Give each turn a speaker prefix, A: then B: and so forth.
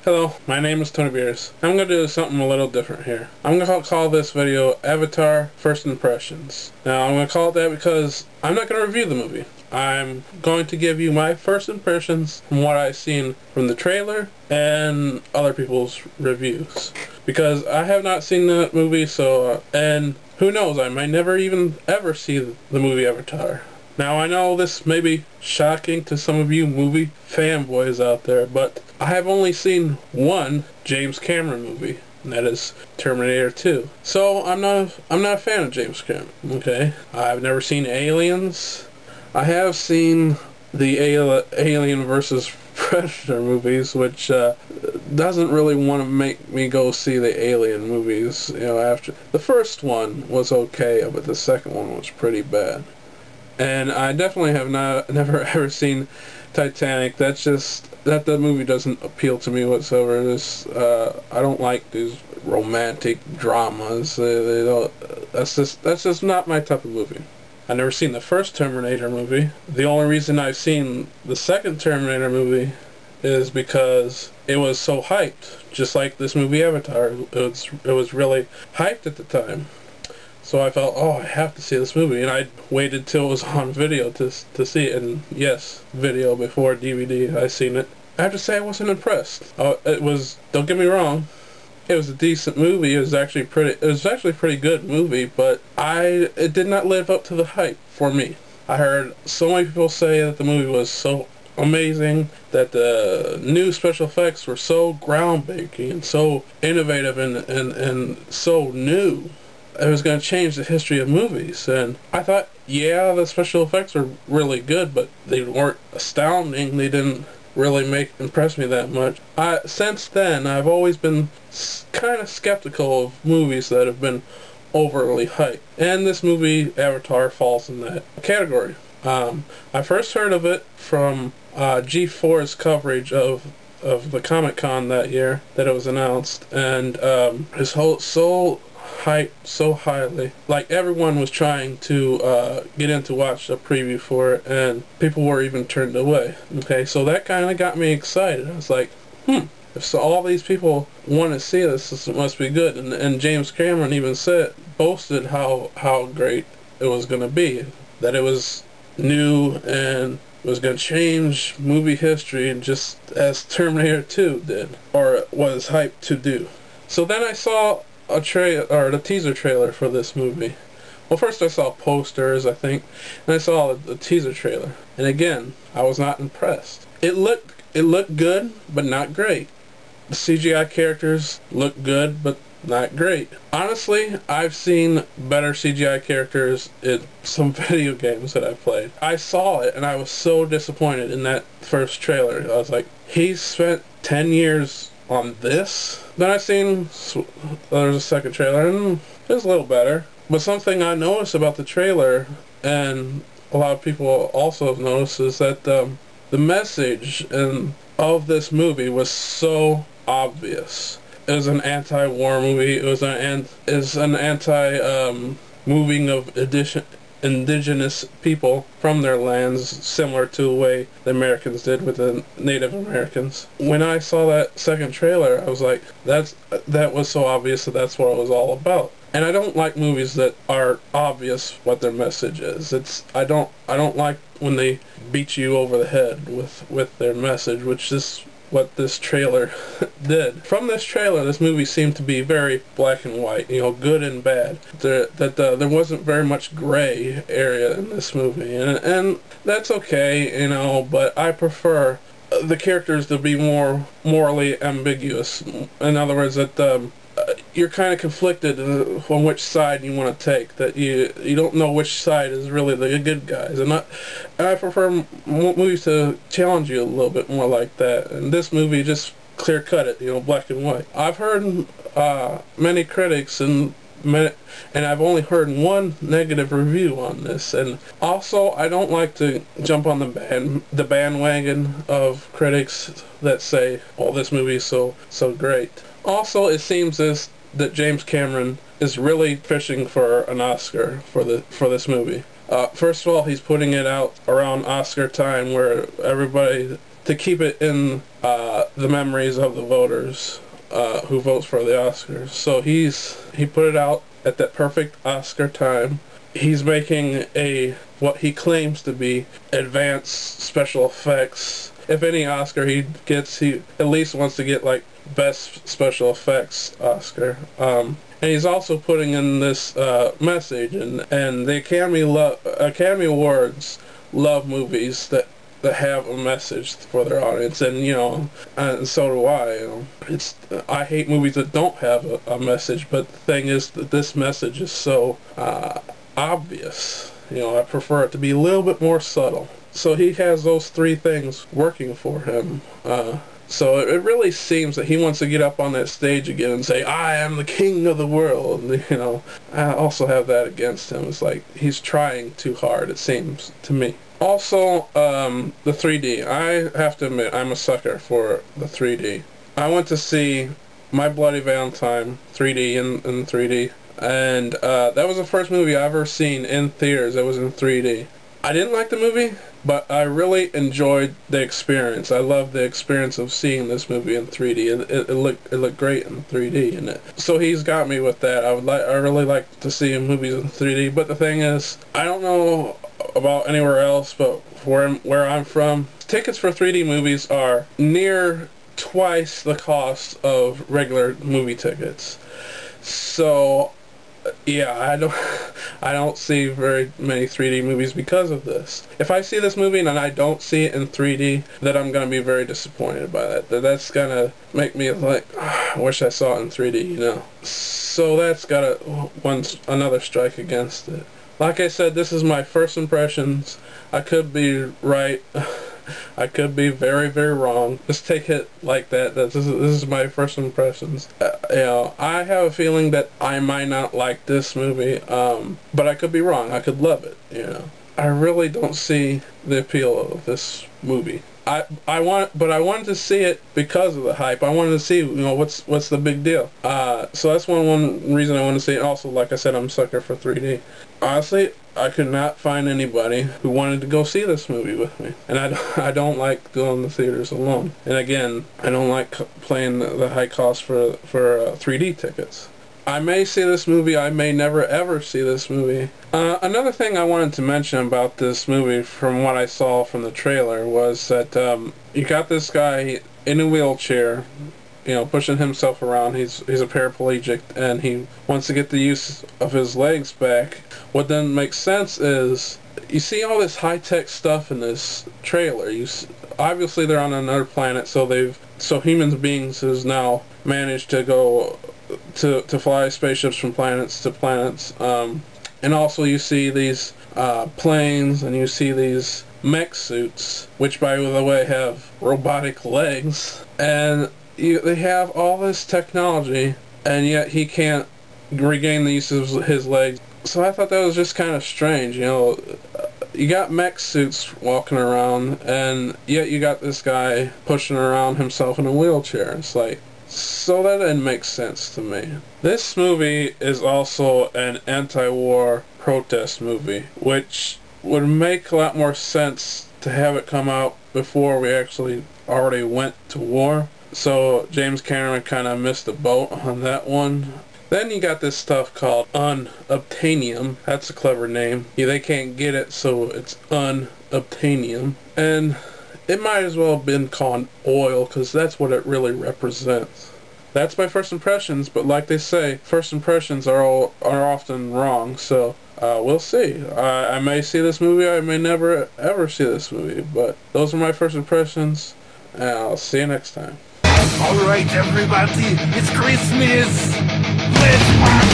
A: Hello, my name is Tony Beers. I'm going to do something a little different here. I'm going to call this video Avatar First Impressions. Now, I'm going to call it that because I'm not going to review the movie. I'm going to give you my first impressions from what I've seen from the trailer and other people's reviews. Because I have not seen the movie, and who knows, I might never even ever see the movie Avatar. Now, I know this may be shocking to some of you movie fanboys out there, but I have only seen one James Cameron movie, and that is Terminator 2. So I'm not a fan of James Cameron. Okay, I've never seen Aliens. I have seen the Alien versus Predator movies, which doesn't really want to make me go see the Alien movies. You know, after the first one was okay, but the second one was pretty bad. And I definitely have never ever seen Titanic. That's just that the movie doesn't appeal to me whatsoever. I don't like these romantic dramas. They don't. That's just not my type of movie. I've never seen the first Terminator movie. The only reason I've seen the second Terminator movie is because it was so hyped, just like this movie Avatar. It was really hyped at the time. So I felt, oh, I have to see this movie, and I waited till it was on video to see it. And yes, video before DVD. I seen it. I have to say I wasn't impressed. It was. Don't get me wrong. It was a decent movie. It was actually a pretty good movie, but it did not live up to the hype for me. I heard so many people say that the movie was so amazing, that the new special effects were so groundbreaking and so innovative and so new. It was going to change the history of movies, and I thought, yeah, the special effects were really good, but they weren't astounding. They didn't really impress me that much. Since then, I've always been kind of skeptical of movies that have been overly hyped, and this movie Avatar falls in that category. I first heard of it from G4's coverage of the Comic-Con that year that it was announced, and his whole hyped so highly. Like, everyone was trying to get in to watch a preview for it, and people were even turned away. Okay, so that kind of got me excited. I was like, if all these people want to see this must be good. And James Cameron even boasted how great it was going to be, that it was new and was going to change movie history, and just as Terminator 2 did, or was hyped to do. So then I saw the teaser trailer for this movie. Well, first I saw posters, I think, and I saw the teaser trailer. And again, I was not impressed. It looked good, but not great. The CGI characters look good, but not great. Honestly, I've seen better CGI characters in some video games that I've played. I saw it, and I was so disappointed in that first trailer. I was like, he spent 10 years on this? Then I seen there's a second trailer, and it was a little better. But something I noticed about the trailer, and a lot of people also have noticed, is that the message of this movie was so obvious. It was an anti-war movie. It was an anti-moving of indigenous people from their lands, similar to the way the Americans did with the Native Americans. When I saw that second trailer, I was like, that was so obvious that's what it was all about. And I don't like movies that are obvious what their message is. I don't like when they beat you over the head with their message, which is what this trailer did. From this trailer, this movie seemed to be very black and white, good and bad. There wasn't very much gray area in this movie, and that's okay, but I prefer the characters to be more morally ambiguous. In other words, that you're kind of conflicted on which side you want to take, that you don't know which side is really the good guys, and I prefer movies to challenge you a little bit more like that, and this movie just clear cut it, black and white. I've heard many critics and I've only heard one negative review on this, and also I don't like to jump on the bandwagon of critics that say, oh, this movie is so great. Also, it seems that James Cameron is really fishing for an Oscar for this movie. First of all, he's putting it out around Oscar time, where everybody to keep it in the memories of the voters who votes for the Oscars. So he put it out at that perfect Oscar time. He's making what he claims to be advanced special effects. If any Oscar he gets, he at least wants to get like best special effects Oscar. And he's also putting in this message, and the Academy Awards love movies that have a message for their audience, and and so do I. I hate movies that don't have a message, but the thing is that this message is so obvious. I prefer it to be a little bit more subtle. So he has those three things working for him. So it really seems that he wants to get up on that stage again and say, "I am the king of the world." I also have that against him. It's like he's trying too hard, it seems to me. Also, the 3D. I have to admit, I'm a sucker for the 3D. I went to see My Bloody Valentine 3D in 3D, and that was the first movie I ever seen in theaters that was in 3D. I didn't like the movie, but I really enjoyed the experience. I loved the experience of seeing this movie in 3D. It looked great in 3D, and so he's got me with that. I really like to see movies in 3D. But the thing is, I don't know about anywhere else, but where I'm from, tickets for 3D movies are near twice the cost of regular movie tickets. So yeah, I don't see very many 3D movies because of this. If I see this movie and I don't see it in 3D, then I'm gonna be very disappointed by that. That's gonna make me like, I wish I saw it in 3D, So that's got another strike against it. Like I said, this is my first impressions. I could be right. I could be very, very wrong. Just take it like that. This is my first impressions. I have a feeling that I might not like this movie, but I could be wrong. I could love it. I really don't see the appeal of this movie. I wanted to see it because of the hype. I wanted to see, what's the big deal. So that's one reason I want to see it. Also, like I said, I'm a sucker for 3D. Honestly, I could not find anybody who wanted to go see this movie with me. And I don't like going to theaters alone. And again, I don't like paying the high cost for 3D tickets. I may see this movie, I may never ever see this movie. Another thing I wanted to mention about this movie from what I saw from the trailer was that you got this guy in a wheelchair, pushing himself around. He's a paraplegic and he wants to get the use of his legs back. What then makes sense is you see all this high-tech stuff in this trailer. Obviously they're on another planet, so human beings has now managed to go to fly spaceships from planets to planets, and also you see these planes, and you see these mech suits, which by the way have robotic legs, and they have all this technology, and yet he can't regain the use of his legs. So I thought that was just kind of strange. You got mech suits walking around, and yet you got this guy pushing around himself in a wheelchair. It's like, so that didn't make sense to me. This movie is also an anti-war protest movie, which would make a lot more sense to have it come out before we actually already went to war. So James Cameron kind of missed the boat on that one. Then you got this stuff called unobtainium. That's a clever name. They can't get it, so it's unobtainium. And it might as well have been called oil, because that's what it really represents. That's my first impressions, but like they say, first impressions are often wrong, so we'll see. I may see this movie, I may never ever see this movie, but those are my first impressions, and I'll see you next time.
B: Alright everybody, it's Christmas! Let's party!